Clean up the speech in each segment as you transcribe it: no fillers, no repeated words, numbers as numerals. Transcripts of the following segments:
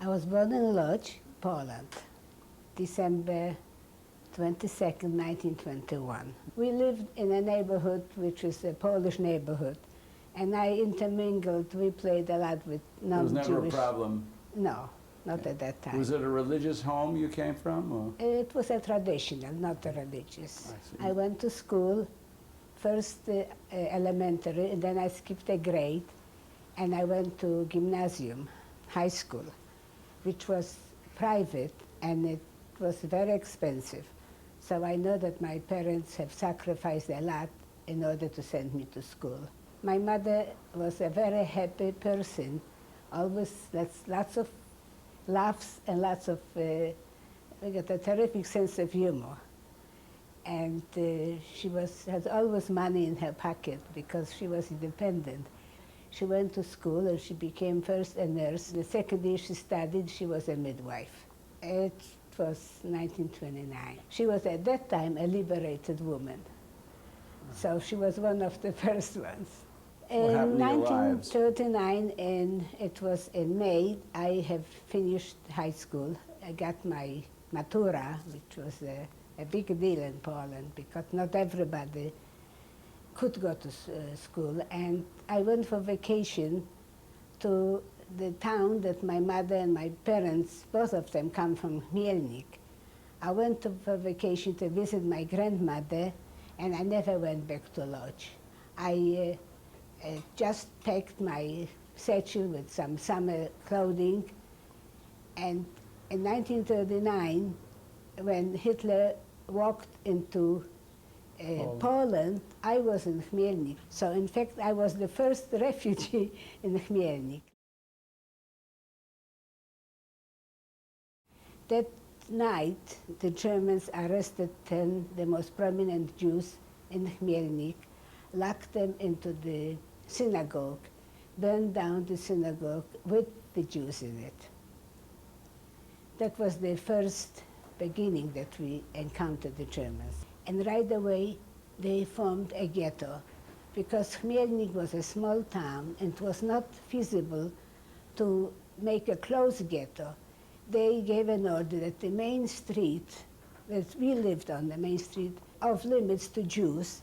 I was born in Lodz, Poland, December 22nd, 1921. We lived in a neighborhood which is a Polish neighborhood, and I intermingled. We played a lot with non-Jewish. There was never a problem? No, not at that time. Was it a religious home you came from? Or? It was a traditional, not a religious. I see. I went to school, first elementary, and then I skipped a grade, and I went to gymnasium, high school, which was private, and it was very expensive. So I know that my parents have sacrificed a lot in order to send me to school. My mother was a very happy person, always lots of laughs and lots of, we got a terrific sense of humor. And she had always money in her pocket because she was independent. She went to school and she became first a nurse. The second year she studied, she was a midwife. It was 1929. She was at that time a liberated woman. So she was one of the first ones. What In happened to your lives? 1939, and it was in May, I have finished high school. I got my matura, which was a big deal in Poland because not everybody could go to school. And I went for vacation to the town that my mother and my parents, both of them come from Chmielnik. I went for vacation to visit my grandmother, and I never went back to Lodz. I just packed my satchel with some summer clothing, and in 1939, when Hitler walked into Poland, I was in Chmielnik. So in fact, I was the first refugee in Chmielnik. That night, the Germans arrested 10, the most prominent Jews in Chmielnik, locked them into the synagogue, burned down the synagogue with the Jews in it. That was the first beginning that we encountered the Germans. And right away, they formed a ghetto, because Chmielnik was a small town and it was not feasible to make a closed ghetto. They gave an order that the main street, that we lived on, the main street, off limits to Jews,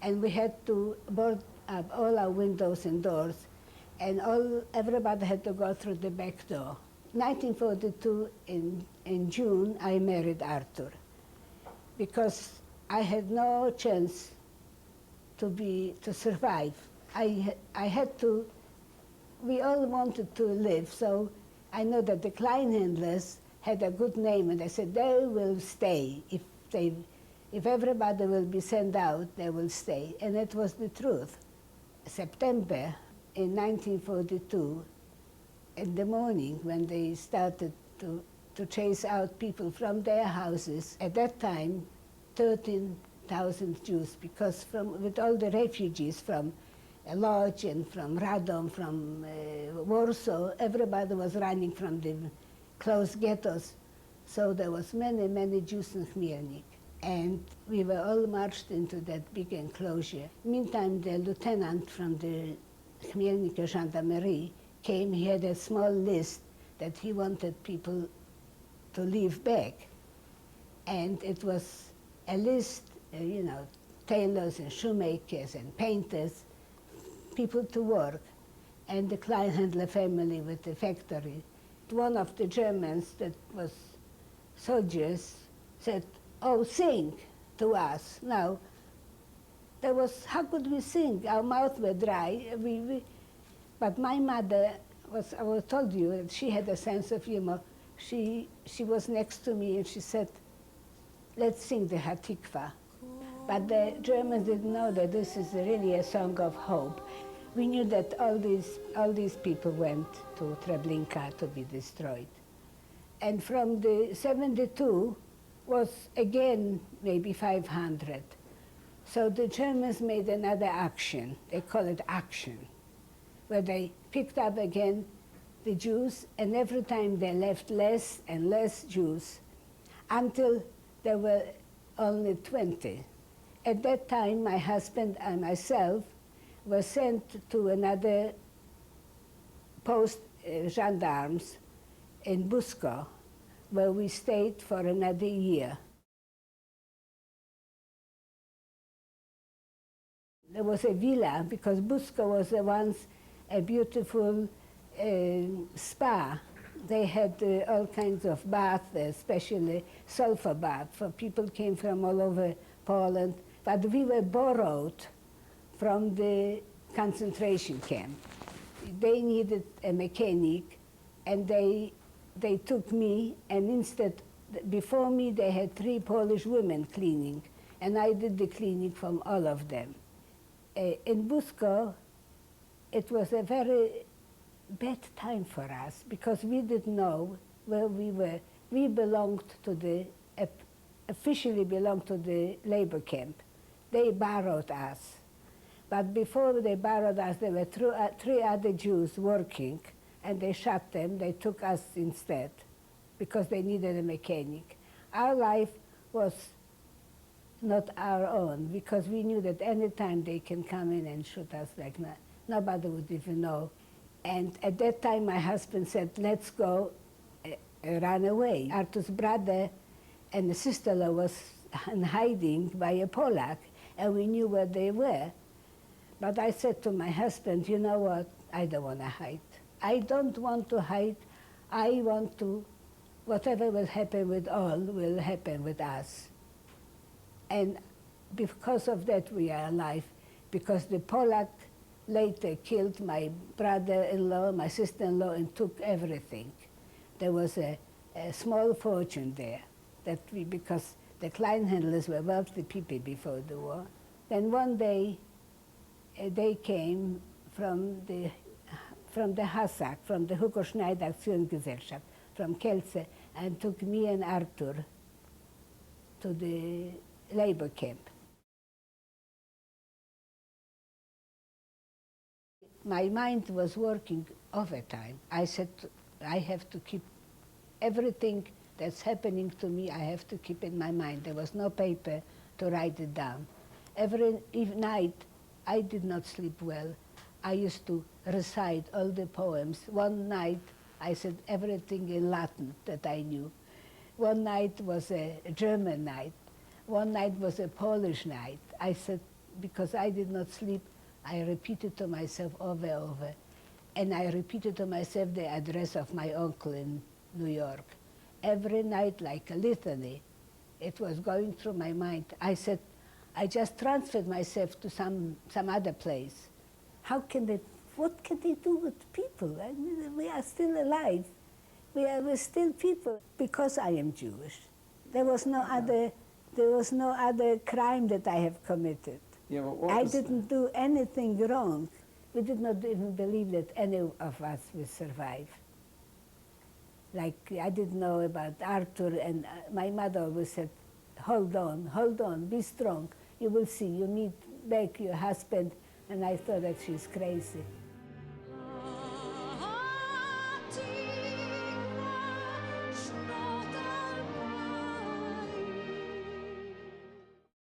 and we had to board up all our windows and doors, and everybody had to go through the back door. 1942, in June, I married Arthur, because I had no chance to survive. I had to, we all wanted to live, so I know that the Kleinhandlers had a good name, and I said, they will stay. If everybody will be sent out, they will stay. And it was the truth. September in 1942, in the morning, when they started to chase out people from their houses, at that time, 13,000 Jews, because with all the refugees from Lodz and from Radom, from Warsaw, everybody was running from the closed ghettos. So there was many, many Jews in Chmielnik. And we were all marched into that big enclosure. Meantime, the lieutenant from the Chmielnik Gendarmerie came. He had a small list that he wanted people to leave back. And it was a list, tailors and shoemakers and painters, people to work, and the Kleinhandler family with the factory. One of the Germans that was soldiers said, "Oh, sing to us." Now, how could we sing? Our mouths were dry. But my mother I told you that she had a sense of humor. She was next to me and she said, "Let's sing the Hatikva." But the Germans didn't know that this is really a song of hope. We knew that all these people went to Treblinka to be destroyed. And from the 72 was again maybe 500. So the Germans made another action. They call it action, where they picked up again the Jews, and every time they left less and less Jews until there were only 20. At that time, my husband and myself were sent to another post, gendarmes, in Busco, where we stayed for another year. There was a villa, because Busco was once a beautiful spa. They had all kinds of baths, especially sulfur bath, for people came from all over Poland. But we were borrowed from the concentration camp. They needed a mechanic, and they took me, and instead, before me, they had 3 Polish women cleaning, and I did the cleaning from all of them. In Busco, it was a very bad time for us, because we didn't know where we were. We belonged to officially belonged to the labor camp. They borrowed us. But before they borrowed us, there were 3 other Jews working, and they shot them. They took us instead, because they needed a mechanic. Our life was not our own, because we knew that any time they can come in and shoot us, like nobody would even know. And at that time, my husband said, let's go run away. Artur's brother and the sister-in-law was in hiding by a Polak, and we knew where they were. But I said to my husband, you know what, I don't want to hide. I don't want to hide. I want to, whatever will happen with all will happen with us. And because of that, we are alive, because the Polak later killed my brother-in-law, my sister-in-law, and took everything. There was a small fortune there, because the Kleinhandlers were wealthy people before the war. Then one day, they came from the Hassak, from the Hugo-Schneider Aktionsgesellschaft, from Kielce, and took me and Artur to the labor camp. My mind was working overtime. I said, I have to keep everything that's happening to me, I have to keep in my mind. There was no paper to write it down. Every night, I did not sleep well. I used to recite all the poems. One night, I said everything in Latin that I knew. One night was a German night. One night was a Polish night. I said, because I did not sleep, I repeated to myself over and over. And I repeated to myself the address of my uncle in New York. Every night, like a litany, it was going through my mind. I said, I just transferred myself to some other place. What can they do with people? I mean, we are still alive. We're still people, because I am Jewish. There was no other crime that I have committed. Yeah, I didn't do anything wrong. We did not even believe that any of us will survive. Like, I didn't know about Artur, and my mother always said, hold on, be strong. You will see, you meet back your husband. And I thought that she's crazy.